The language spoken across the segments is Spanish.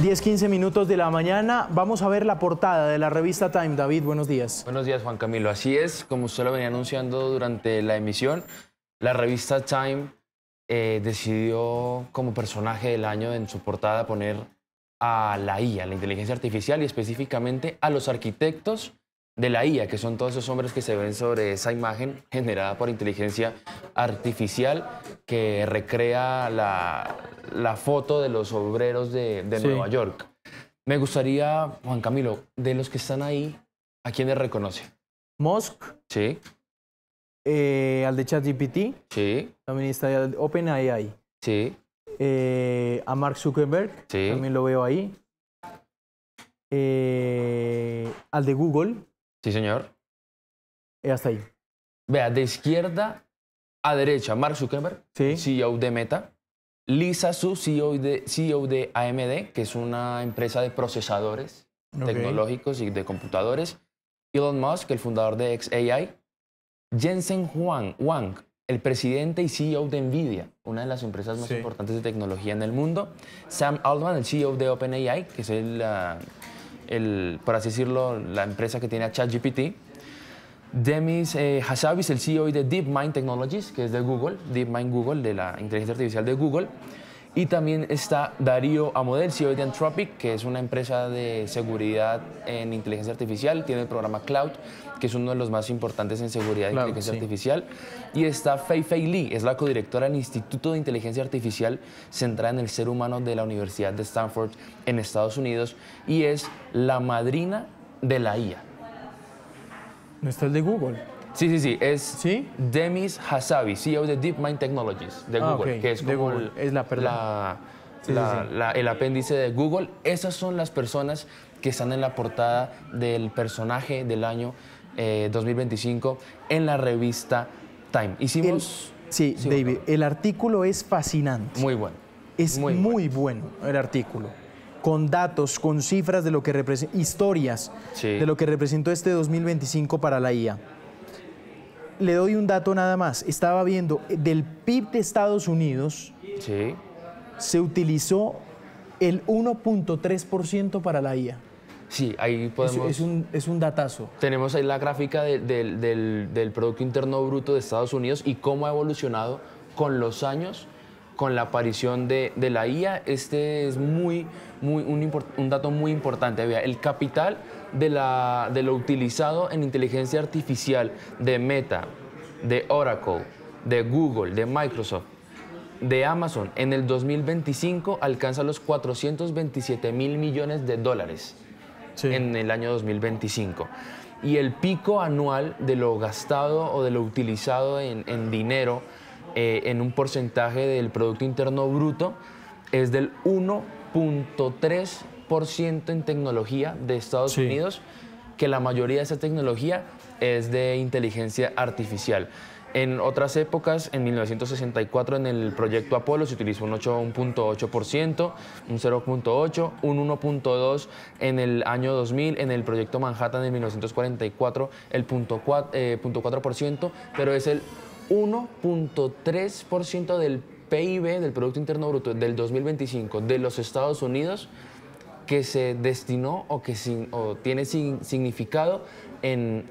10:15 minutos de la mañana. Vamos a ver la portada de la revista Time. David, buenos días. Buenos días, Juan Camilo. Así es, como usted lo venía anunciando durante la emisión, la revista Time decidió como personaje del año en su portada poner a la IA, la inteligencia artificial, y específicamente a los arquitectos de la IA, que son todos esos hombres que se ven sobre esa imagen generada por inteligencia artificial que recrea la foto de los obreros de Nueva York. Me gustaría, Juan Camilo, de los que están ahí, ¿a quiénes reconoce? Musk. Sí. Al de ChatGPT. Sí. También está el OpenAI. Sí. A Mark Zuckerberg. Sí. También lo veo ahí. Al de Google. Sí, señor. Hasta ahí. Vea, de izquierda a derecha, Mark Zuckerberg, Sí. CEO de Meta. Lisa Su, CEO de AMD, que es una empresa de procesadores tecnológicos y de computadores. Elon Musk, el fundador de xAI. Jensen Huang, el presidente y CEO de Nvidia, una de las empresas más importantes de tecnología en el mundo. Sam Altman, el CEO de OpenAI, que es por así decirlo, la empresa que tiene a ChatGPT. Demis Hassabis, el CEO de DeepMind Technologies, que es de Google, DeepMind Google, de la inteligencia artificial de Google. Y también está Darío Amodei, CEO de Anthropic, que es una empresa de seguridad en inteligencia artificial. Tiene el programa Cloud, que es uno de los más importantes en seguridad de inteligencia artificial. Y está Fei Li, es la codirectora del Instituto de Inteligencia Artificial centrada en el ser humano de la Universidad de Stanford en Estados Unidos. Y es la madrina de la IA. ¿No está el de Google? Sí, es Demis Hassabis, CEO de DeepMind Technologies, de Google, que es como el apéndice de Google. Esas son las personas que están en la portada del personaje del año 2025 en la revista Time. Hicimos... David, el artículo es fascinante. Muy bueno. Es muy bueno el artículo. Con datos, con cifras de lo que representa, historias de lo que representó este 2025 para la IA. Le doy un dato nada más. Estaba viendo, del PIB de Estados Unidos, se utilizó el 1.3% para la IA. Sí, ahí podemos... Es un datazo. Tenemos ahí la gráfica del Producto Interno Bruto de Estados Unidos y cómo ha evolucionado con los años, con la aparición de la IA. Este es un dato muy importante. Vea, el capital de lo utilizado en inteligencia artificial de Meta, de Oracle, de Google, de Microsoft, de Amazon, en el 2025 alcanza los 427.000 millones de dólares en el año 2025. Y el pico anual de lo gastado o de lo utilizado en dinero en un porcentaje del Producto Interno Bruto es del 1.3% en tecnología de Estados Unidos, que la mayoría de esa tecnología es de inteligencia artificial. En otras épocas, en 1964, en el proyecto Apolo se utilizó un 1.8%, un 0.8%, un 1.2% en el año 2000, en el proyecto Manhattan en 1944, el 0.4%, pero es el 1.3% del PIB, del Producto Interno Bruto del 2025 de los Estados Unidos, que se destinó o tiene significado en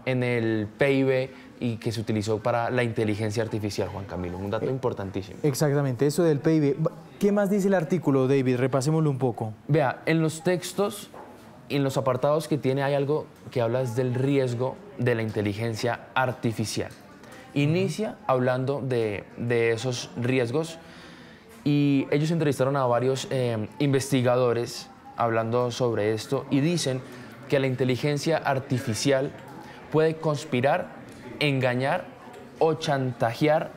el PIB y que se utilizó para la inteligencia artificial, Juan Camilo. Un dato importantísimo. Exactamente, eso del PIB. ¿Qué más dice el artículo, David? Repasémoslo un poco. Vea, en los textos, en los apartados que tiene, hay algo que habla del riesgo de la inteligencia artificial. Inicia hablando de esos riesgos y ellos entrevistaron a varios investigadores hablando sobre esto y dicen que la inteligencia artificial puede conspirar, engañar o chantajear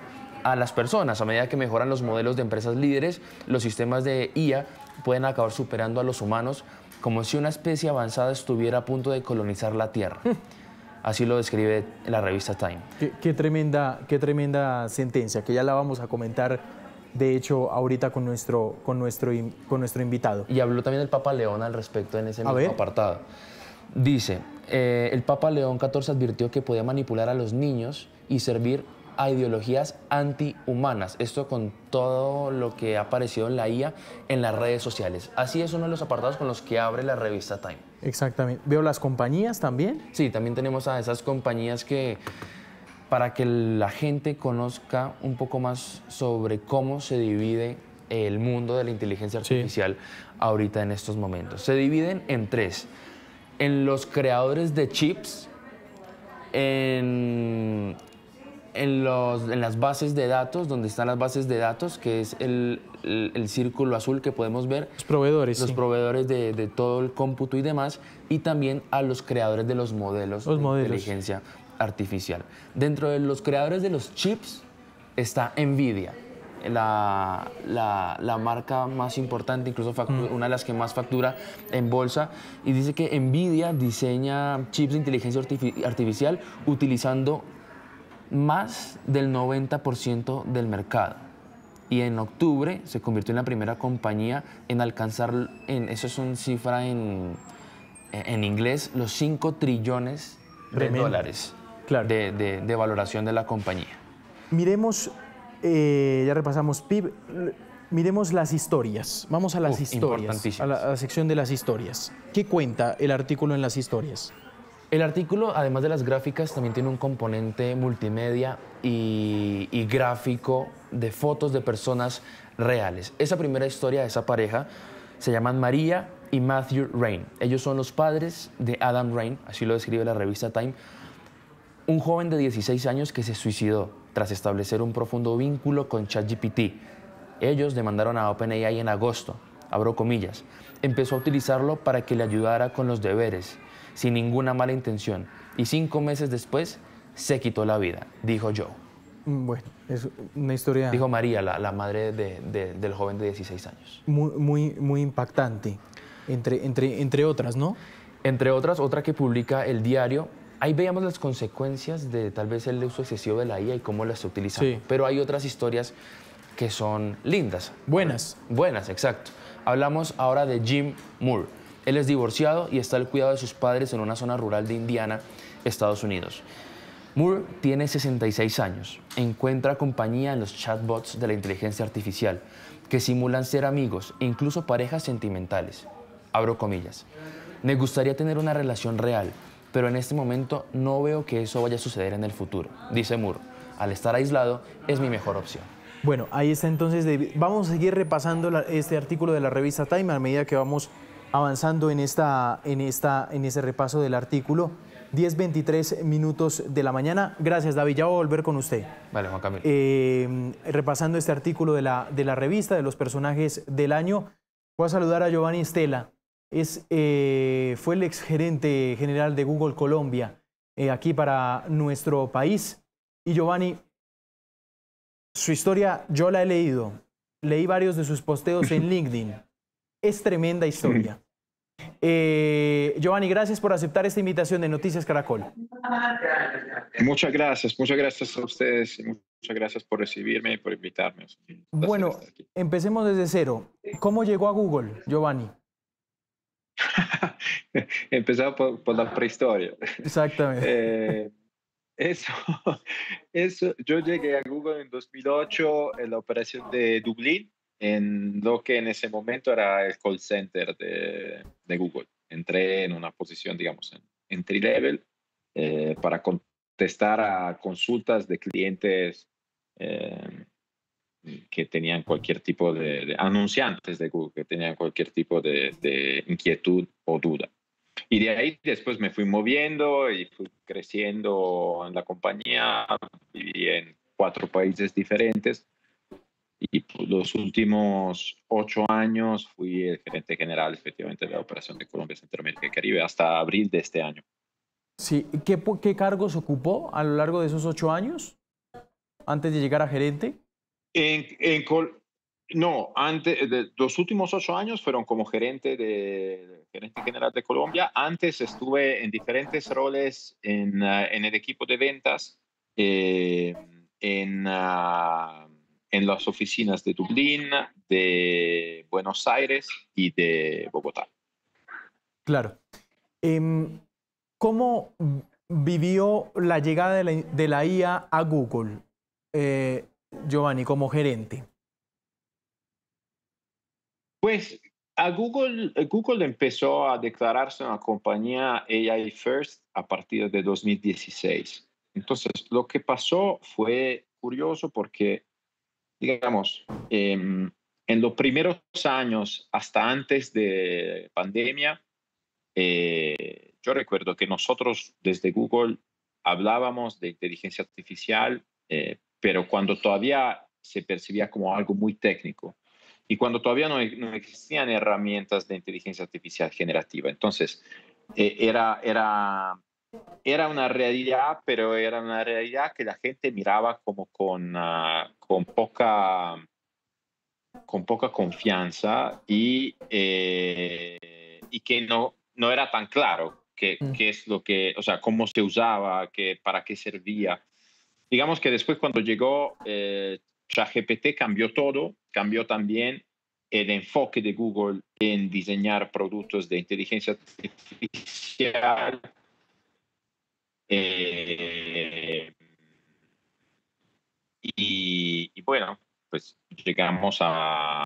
a las personas. A medida que mejoran los modelos de empresas líderes, los sistemas de IA pueden acabar superando a los humanos como si una especie avanzada estuviera a punto de colonizar la Tierra. Así lo describe la revista Time. Qué tremenda sentencia, que ya la vamos a comentar, de hecho, ahorita con nuestro invitado. Y habló también el Papa León al respecto en ese mismo apartado. Dice, el Papa León XIV advirtió que podía manipular a los niños y servir a ideologías antihumanas. Esto con todo lo que ha aparecido en la IA en las redes sociales. Así es uno de los apartados con los que abre la revista Time. Exactamente. Veo las compañías también. Sí, también tenemos a esas compañías que, para que la gente conozca un poco más sobre cómo se divide el mundo de la inteligencia artificial ahorita en estos momentos. Se dividen en tres: en los creadores de chips, en las bases de datos, donde están las bases de datos, que es el círculo azul que podemos ver. Los proveedores. Los proveedores de todo el cómputo y demás, y también a los creadores de los modelos de inteligencia artificial. Dentro de los creadores de los chips está NVIDIA, la marca más importante, incluso una de las que más factura en bolsa, y dice que NVIDIA diseña chips de inteligencia artificial utilizando más del 90% del mercado. Y en octubre se convirtió en la primera compañía en alcanzar, eso es una cifra en inglés, los 5 trillones de dólares de valoración de la compañía. Miremos, ya repasamos PIB, miremos las historias. Vamos a las historias, a la sección de las historias. ¿Qué cuenta el artículo en las historias? El artículo, además de las gráficas, también tiene un componente multimedia y gráfico de fotos de personas reales. Esa primera historia de esa pareja se llaman María y Matthew Rain. Ellos son los padres de Adam Rain, así lo describe la revista Time, un joven de 16 años que se suicidó tras establecer un profundo vínculo con ChatGPT. Ellos demandaron a OpenAI en agosto, abro comillas. Empezó a utilizarlo para que le ayudara con los deberes, sin ninguna mala intención, y 5 meses después se quitó la vida, dijo Joe. Bueno, es una historia... Dijo María, la madre del joven de 16 años. Muy impactante, entre otras, ¿no? Entre otras, otra que publica El Diario. Ahí veíamos las consecuencias de tal vez el uso excesivo de la IA y cómo la está utilizando. Pero hay otras historias que son lindas. Buenas. Buenas, exacto. Hablamos ahora de Jim Moore. Él es divorciado y está al cuidado de sus padres en una zona rural de Indiana, Estados Unidos. Moore tiene 66 años. Encuentra compañía en los chatbots de la inteligencia artificial que simulan ser amigos e incluso parejas sentimentales. Abro comillas. Me gustaría tener una relación real, pero en este momento no veo que eso vaya a suceder en el futuro, dice Moore. Al estar aislado, es mi mejor opción. Bueno, ahí está entonces. Vamos a seguir repasando este artículo de la revista Time a medida que vamos avanzando en ese repaso del artículo. 10:23 minutos de la mañana. Gracias, David. Ya voy a volver con usted. Vale, Juan Camilo. Repasando este artículo de la revista, de los personajes del año, voy a saludar a Giovanni Estela. Fue el exgerente general de Google Colombia, aquí para nuestro país. Y Giovanni, su historia yo la he leído. Leí varios de sus posteos en LinkedIn. Es tremenda historia. Giovanni, gracias por aceptar esta invitación de Noticias Caracol. Muchas gracias a ustedes y muchas gracias por recibirme y por invitarme. Bueno, empecemos desde cero. ¿Cómo llegó a Google, Giovanni? Empezaba por la prehistoria. Exactamente. Yo llegué a Google en 2008 en la operación de Dublín, en lo que en ese momento era el call center de Google. Entré en una posición, digamos, en entry level para contestar a consultas de clientes que tenían cualquier tipo de anunciantes de Google, que tenían cualquier tipo de inquietud o duda. Y de ahí después me fui moviendo y fui creciendo en la compañía. Viví en 4 países diferentes. Y por los últimos 8 años fui el gerente general, efectivamente, de la operación de Colombia, Centroamérica y Caribe hasta abril de este año. Sí. ¿Qué cargos ocupó a lo largo de esos 8 años antes de llegar a gerente? No, los últimos 8 años fueron como gerente general de Colombia. Antes estuve en diferentes roles en el equipo de ventas, en las oficinas de Dublín, de Buenos Aires y de Bogotá. Claro. ¿Cómo vivió la llegada de la IA a Google? Giovanni, como gerente? Pues Google empezó a declararse una compañía AI First a partir de 2016. Entonces, lo que pasó fue curioso porque, digamos, en los primeros años, hasta antes de pandemia, yo recuerdo que nosotros desde Google hablábamos de inteligencia artificial, pero cuando todavía se percibía como algo muy técnico y cuando todavía no existían herramientas de inteligencia artificial generativa. Entonces, era una realidad, pero era una realidad que la gente miraba como con poca confianza y que no era tan claro Mm, qué es lo que, o sea, cómo se usaba, para qué servía. Digamos que después cuando llegó ChatGPT cambió todo, cambió también el enfoque de Google en diseñar productos de inteligencia artificial. eh, y bueno, pues llegamos a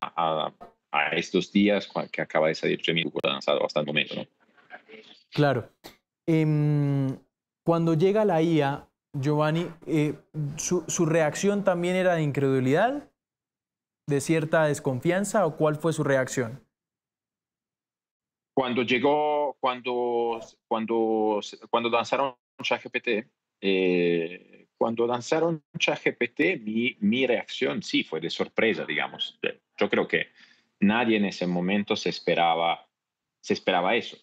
estos días que acaba de salir Gemini lanzado hasta el momento, ¿no? claro. Em, Cuando llega la IA, Giovanni, su reacción también era de incredulidad, de cierta desconfianza, ¿o cuál fue su reacción? Cuando llegó, cuando lanzaron ChatGPT, cuando lanzaron ChatGPT, mi reacción sí fue de sorpresa, digamos. Yo creo que nadie en ese momento se esperaba eso.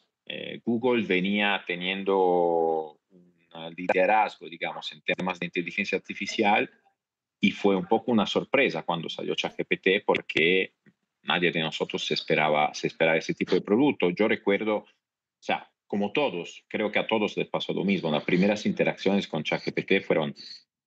Google venía teniendo un liderazgo, digamos, en temas de inteligencia artificial y fue un poco una sorpresa cuando salió ChatGPT porque nadie de nosotros se esperaba ese tipo de producto. Yo recuerdo, o sea, como todos, creo que a todos les pasó lo mismo. Las primeras interacciones con ChatGPT fueron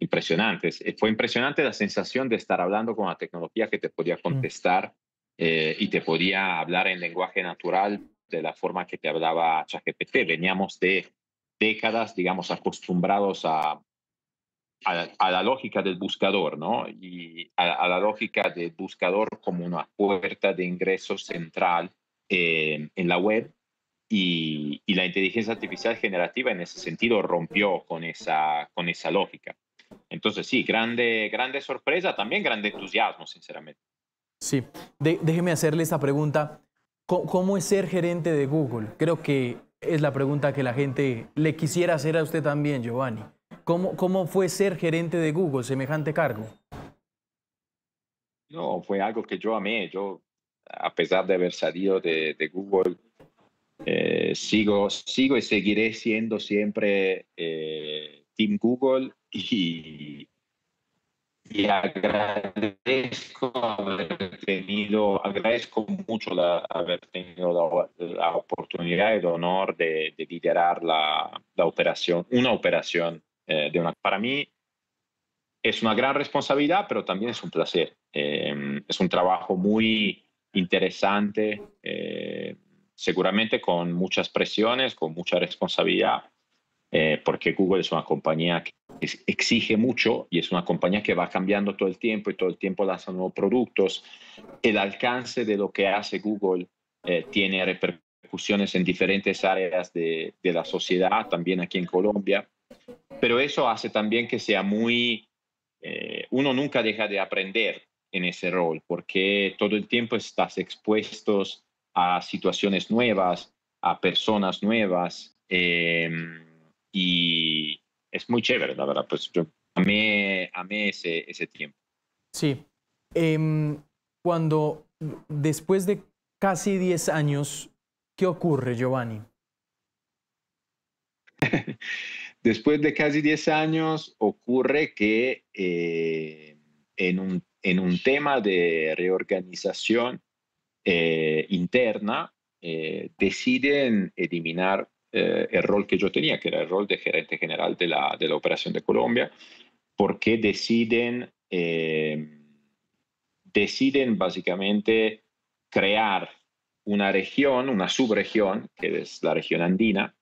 impresionantes. Fue impresionante la sensación de estar hablando con una tecnología que te podía Mm, contestar y te podía hablar en lenguaje natural de la forma que te hablaba ChatGPT. Veníamos de décadas, digamos, acostumbrados a la lógica del buscador, ¿no? Y a la lógica del buscador como una puerta de ingreso central en la web y la inteligencia artificial generativa en ese sentido rompió con esa lógica. Entonces sí, grande sorpresa, también grande entusiasmo, sinceramente. sí, déjeme hacerle esta pregunta. ¿Cómo es ser gerente de Google? Creo que es la pregunta que la gente le quisiera hacer a usted también, Giovanni. ¿Cómo fue ser gerente de Google, semejante cargo? No, fue algo que yo amé. Yo, a pesar de haber salido de Google, sigo y seguiré siendo siempre Team Google y agradezco mucho haber tenido la oportunidad y el honor de liderar una operación para mí es una gran responsabilidad, pero también es un placer. Es un trabajo muy interesante, seguramente con muchas presiones, con mucha responsabilidad, porque Google es una compañía que exige mucho y es una compañía que va cambiando todo el tiempo y todo el tiempo lanza nuevos productos. El alcance de lo que hace Google tiene repercusiones en diferentes áreas de la sociedad, también aquí en Colombia, pero eso hace también que sea uno nunca deja de aprender en ese rol, porque todo el tiempo estás expuestos a situaciones nuevas, a personas nuevas, y es muy chévere, la verdad, pues yo amé ese tiempo. Sí. Em, Cuando, después de casi 10 años, ¿qué ocurre, Giovanni? Después de casi 10 años ocurre que en un tema de reorganización interna, deciden eliminar el rol que yo tenía, que era el rol de gerente general de la operación de Colombia, porque deciden básicamente crear una región, una subregión, que es la región andina,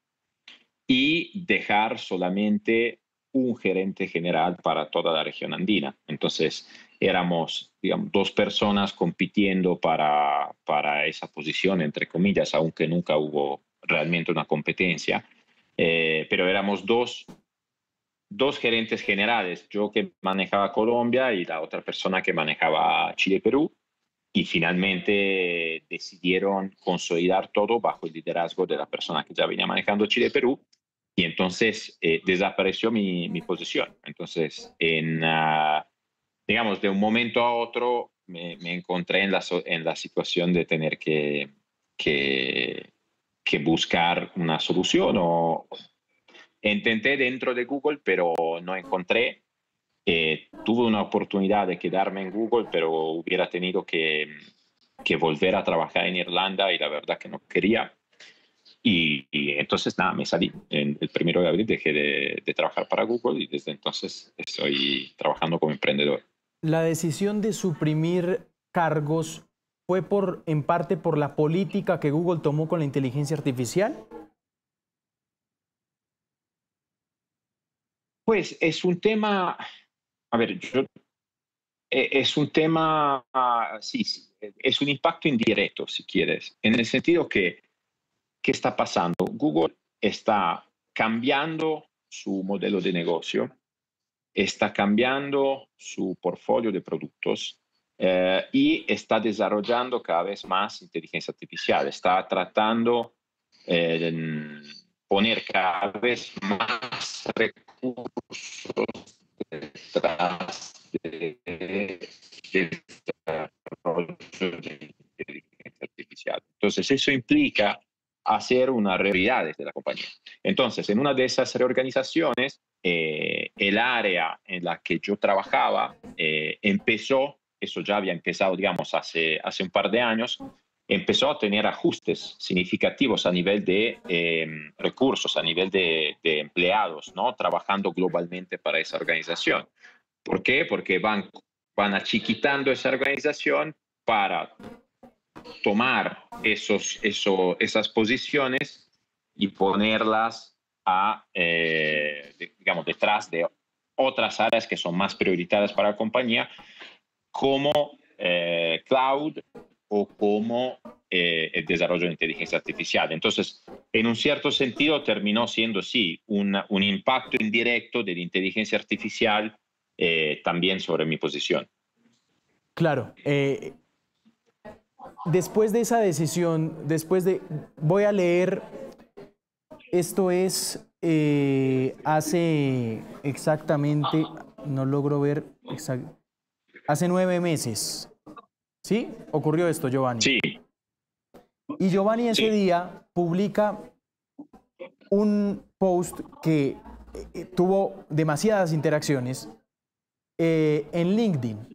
y dejar solamente un gerente general para toda la región andina. Entonces, éramos, digamos, dos personas compitiendo para esa posición, entre comillas, aunque nunca hubo realmente una competencia. Pero éramos dos gerentes generales, yo que manejaba Colombia y la otra persona que manejaba Chile y Perú, y finalmente decidieron consolidar todo bajo el liderazgo de la persona que ya venía manejando Chile y Perú, y entonces desapareció mi posición. Entonces, digamos, de un momento a otro me encontré en la situación de tener que buscar una solución o intenté dentro de Google, pero no encontré. Tuve una oportunidad de quedarme en Google, pero hubiera tenido que volver a trabajar en Irlanda y la verdad que no quería. Y entonces, nada, me salí. El 1 de abril dejé de trabajar para Google y desde entonces estoy trabajando como emprendedor. La decisión de suprimir cargos fue en parte por la política que Google tomó con la inteligencia artificial. Pues es un tema, a ver, es un tema, sí, es un impacto indirecto, si quieres, en el sentido que, ¿qué está pasando? Google está cambiando su modelo de negocio, está cambiando su portfolio de productos y está desarrollando cada vez más inteligencia artificial, está tratando de poner cada vez más recursos detrás de desarrollo de inteligencia artificial. Entonces, eso implica hacer una reorganización de la compañía. Entonces, en una de esas reorganizaciones, el área en la que yo trabajaba empezó, eso ya había empezado, digamos, hace un par de años, empezó a tener ajustes significativos a nivel de recursos, a nivel de empleados, ¿no? Trabajando globalmente para esa organización. ¿Por qué? Porque van achiquitando esa organización para tomar esas posiciones y ponerlas digamos, detrás de otras áreas que son más prioritarias para la compañía, como cloud o como el desarrollo de inteligencia artificial. Entonces, en un cierto sentido, terminó siendo, sí, un impacto indirecto de la inteligencia artificial también sobre mi posición. Claro. Después de esa decisión, voy a leer, esto es hace exactamente, no logro ver, hace 9 meses, ¿sí? Ocurrió esto, Giovanni. Sí. Y Giovanni ese día publica un post que tuvo demasiadas interacciones en LinkedIn.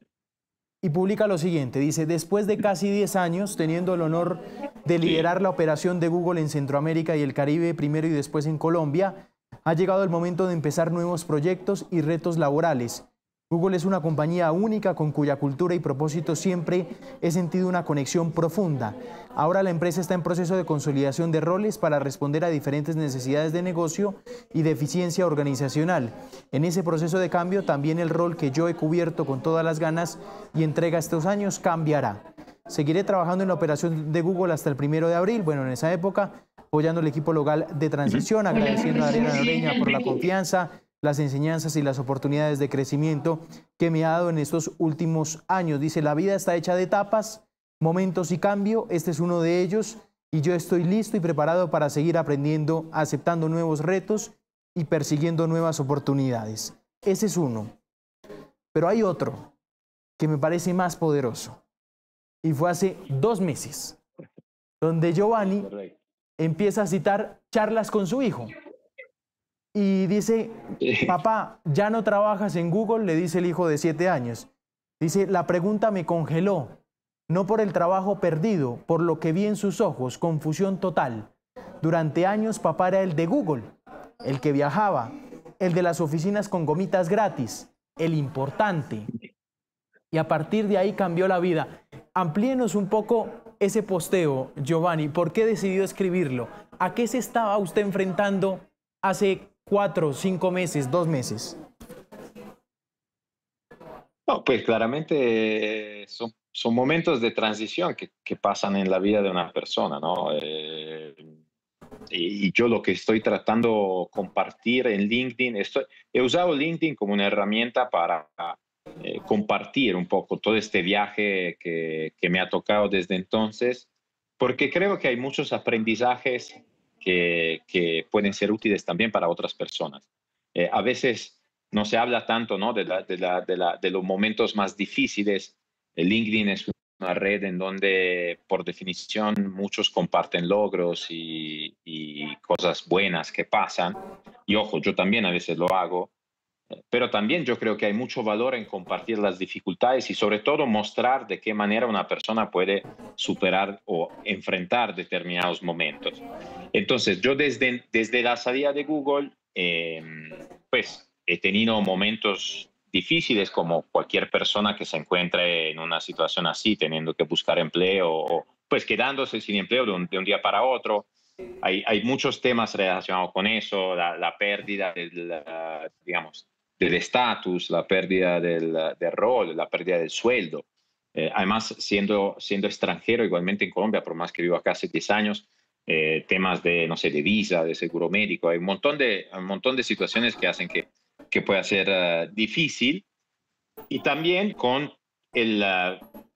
Y publica lo siguiente, dice: después de casi 10 años teniendo el honor de liderar la operación de Google en Centroamérica y el Caribe, primero y después en Colombia, ha llegado el momento de empezar nuevos proyectos y retos laborales. Google es una compañía única con cuya cultura y propósito siempre he sentido una conexión profunda. Ahora la empresa está en proceso de consolidación de roles para responder a diferentes necesidades de negocio y de eficiencia organizacional. En ese proceso de cambio, también el rol que yo he cubierto con todas las ganas y entrega estos años cambiará. Seguiré trabajando en la operación de Google hasta el 1 de abril, bueno, en esa época, apoyando el equipo local de transición, agradeciendo a Adriana Noreña por la confianza, las enseñanzas y las oportunidades de crecimiento que me ha dado en estos últimos años. Dice: la vida está hecha de etapas, momentos y cambio, este es uno de ellos y yo estoy listo y preparado para seguir aprendiendo, aceptando nuevos retos y persiguiendo nuevas oportunidades. Ese es uno. Pero hay otro que me parece más poderoso y fue hace 2 meses, donde Giovanni empieza a citar charlas con su hijo. Y dice: papá, ¿ya no trabajas en Google?, le dice el hijo de 7 años. Dice: la pregunta me congeló, no por el trabajo perdido, por lo que vi en sus ojos, confusión total. Durante años papá era el de Google, el que viajaba, el de las oficinas con gomitas gratis, el importante. Y a partir de ahí cambió la vida. Amplíenos un poco ese posteo, Giovanni. ¿Por qué decidió escribirlo? ¿A qué se estaba usted enfrentando hace 4, 5 meses, 2 meses? No, pues claramente son momentos de transición que pasan en la vida de una persona, ¿no? Y yo lo que estoy tratando de compartir en LinkedIn, he usado LinkedIn como una herramienta para compartir un poco todo este viaje que me ha tocado desde entonces, porque creo que hay muchos aprendizajes que pueden ser útiles también para otras personas. A veces no se habla tanto, ¿no? De los momentos más difíciles. El LinkedIn es una red en donde, por definición, muchos comparten logros y cosas buenas que pasan. Y ojo, yo también a veces lo hago, pero también yo creo que hay mucho valor en compartir las dificultades y sobre todo mostrar de qué manera una persona puede superar o enfrentar determinados momentos. Entonces, yo desde la salida de Google, pues he tenido momentos difíciles como cualquier persona que se encuentre en una situación así, teniendo que buscar empleo o pues quedándose sin empleo de un día para otro. Hay muchos temas relacionados con eso, la pérdida digamos, del estatus, la pérdida del rol, la pérdida del sueldo. Además, siendo extranjero, igualmente en Colombia, por más que vivo acá hace 10 años, temas de, no sé, de visa, de seguro médico, hay un montón de situaciones que hacen que pueda ser difícil y también con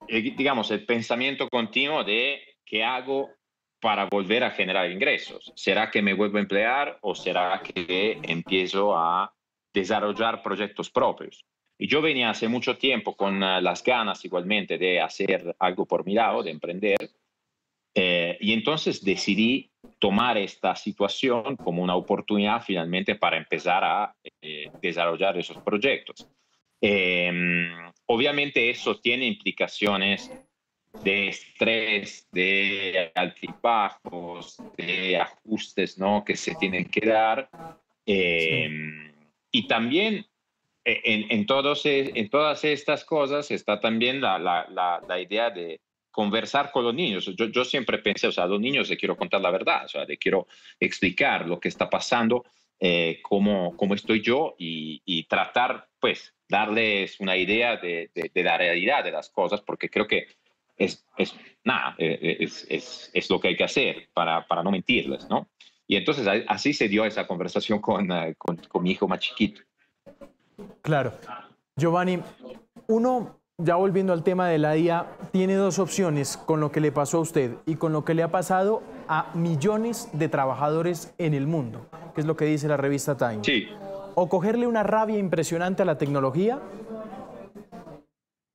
digamos, el pensamiento continuo de qué hago para volver a generar ingresos. ¿Será que me vuelvo a emplear o será que empiezo a desarrollar proyectos propios? Y yo venía hace mucho tiempo con las ganas igualmente de hacer algo por mi lado, de emprender, y entonces decidí tomar esta situación como una oportunidad finalmente para empezar a desarrollar esos proyectos. Eh, Obviamente eso tiene implicaciones de estrés, de altibajos, de ajustes, ¿no? Que se tienen que dar. Sí. Eh, y también en todas estas cosas está también la idea de conversar con los niños. Yo siempre pensé, o sea, a los niños les quiero contar la verdad, o sea, les quiero explicar lo que está pasando, cómo estoy yo y tratar, pues, darles una idea de la realidad de las cosas, porque creo que nada, es lo que hay que hacer para no mentirles, ¿no? Y entonces así se dio esa conversación con mi hijo más chiquito. Claro. Giovanni, uno, ya volviendo al tema de la IA, tiene dos opciones con lo que le pasó a usted y con lo que le ha pasado a millones de trabajadores en el mundo, que es lo que dice la revista Time. Sí. O cogerle una rabia impresionante a la tecnología,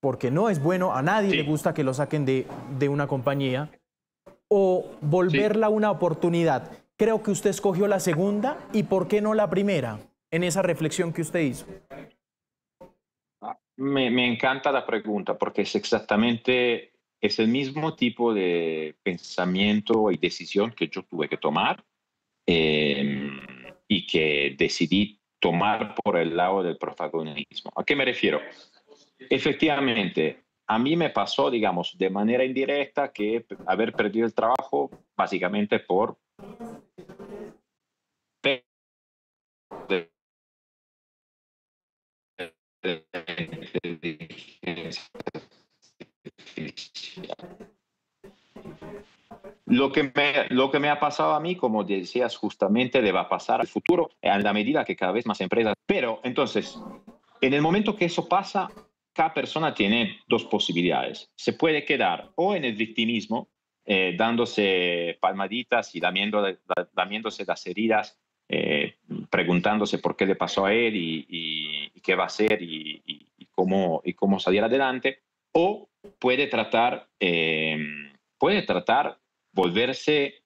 porque no es bueno, a nadie le gusta que lo saquen de una compañía, o volverla una oportunidad. Creo que usted escogió la segunda, y ¿por qué no la primera? En esa reflexión que usted hizo. Me encanta la pregunta porque es el mismo tipo de pensamiento y decisión que yo tuve que tomar y que decidí tomar por el lado del protagonismo. ¿A qué me refiero? Efectivamente, a mí me pasó, digamos, de manera indirecta que haber perdido el trabajo básicamente por lo que me ha pasado a mí, como decías, justamente le va a pasar al futuro a la medida que cada vez más empresas. Pero entonces, en el momento que eso pasa, cada persona tiene dos posibilidades. Se puede quedar o en el victimismo, dándose palmaditas y lamiéndose las heridas, preguntándose por qué le pasó a él y qué va a hacer y cómo salir adelante, o puede tratar volverse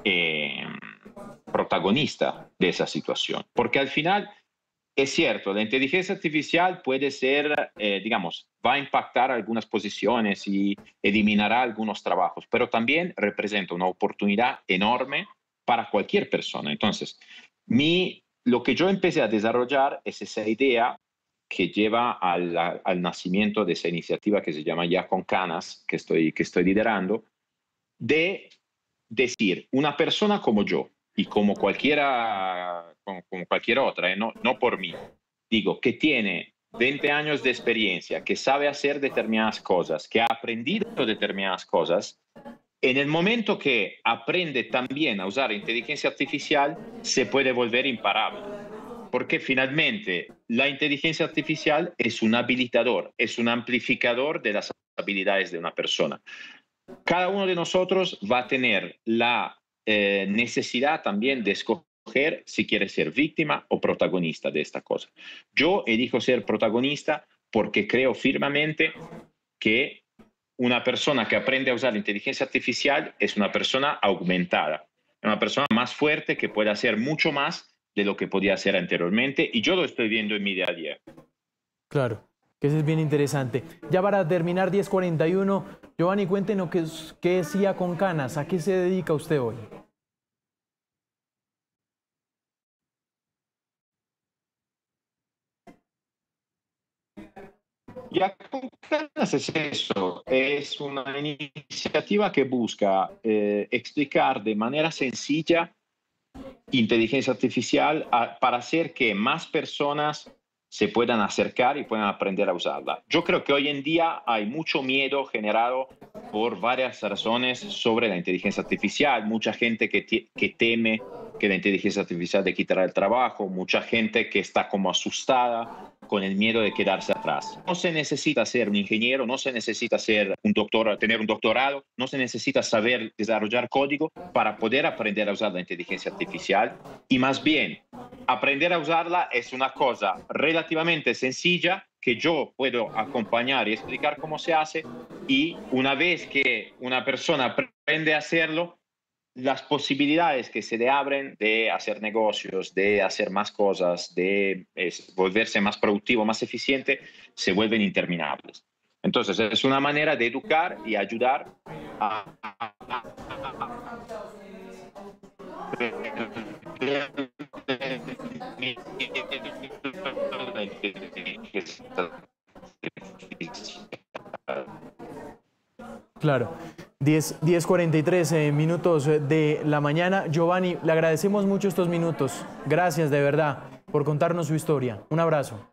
eh, protagonista de esa situación. Porque al final, es cierto, la inteligencia artificial puede ser, digamos, va a impactar algunas posiciones y eliminará algunos trabajos, pero también representa una oportunidad enorme para cualquier persona. Entonces, lo que yo empecé a desarrollar es esa idea que lleva al nacimiento de esa iniciativa que se llama Ya con Canas, que estoy liderando, de decir, una persona como yo, y como cualquiera, como cualquier otra, no, no por mí, digo, que tiene 20 años de experiencia, que sabe hacer determinadas cosas, que ha aprendido determinadas cosas, en el momento que aprende también a usar inteligencia artificial, se puede volver imparable. Porque finalmente la inteligencia artificial es un habilitador, es un amplificador de las habilidades de una persona. Cada uno de nosotros va a tener la necesidad también de escoger si quiere ser víctima o protagonista de esta cosa. Yo elijo ser protagonista porque creo firmemente que una persona que aprende a usar la inteligencia artificial es una persona aumentada, una persona más fuerte que puede hacer mucho más de lo que podía hacer anteriormente, y yo lo estoy viendo en mi día a día. Claro, que eso es bien interesante. Ya para terminar, 10:41, Giovanni, cuéntenos qué es IA con Canas, ¿a qué se dedica usted hoy? IA con Canas es eso, es una iniciativa que busca explicar de manera sencilla inteligencia artificial para hacer que más personas se puedan acercar y puedan aprender a usarla. Yo creo que hoy en día hay mucho miedo generado por varias razones sobre la inteligencia artificial. Mucha gente que teme que la inteligencia artificial le quitará el trabajo, mucha gente que está como asustada con el miedo de quedarse atrás. No se necesita ser un ingeniero, no se necesita ser un doctor, tener un doctorado, no se necesita saber desarrollar código para poder aprender a usar la inteligencia artificial, y más bien aprender a usarla es una cosa relativamente sencilla que yo puedo acompañar y explicar cómo se hace, y una vez que una persona aprende a hacerlo, las posibilidades que se le abren de hacer negocios, de hacer más cosas, de volverse más productivo, más eficiente, se vuelven interminables. Entonces, es una manera de educar y ayudar a Claro, 10:43 minutos de la mañana. Giovanni, le agradecemos mucho estos minutos. Gracias de verdad por contarnos su historia. Un abrazo.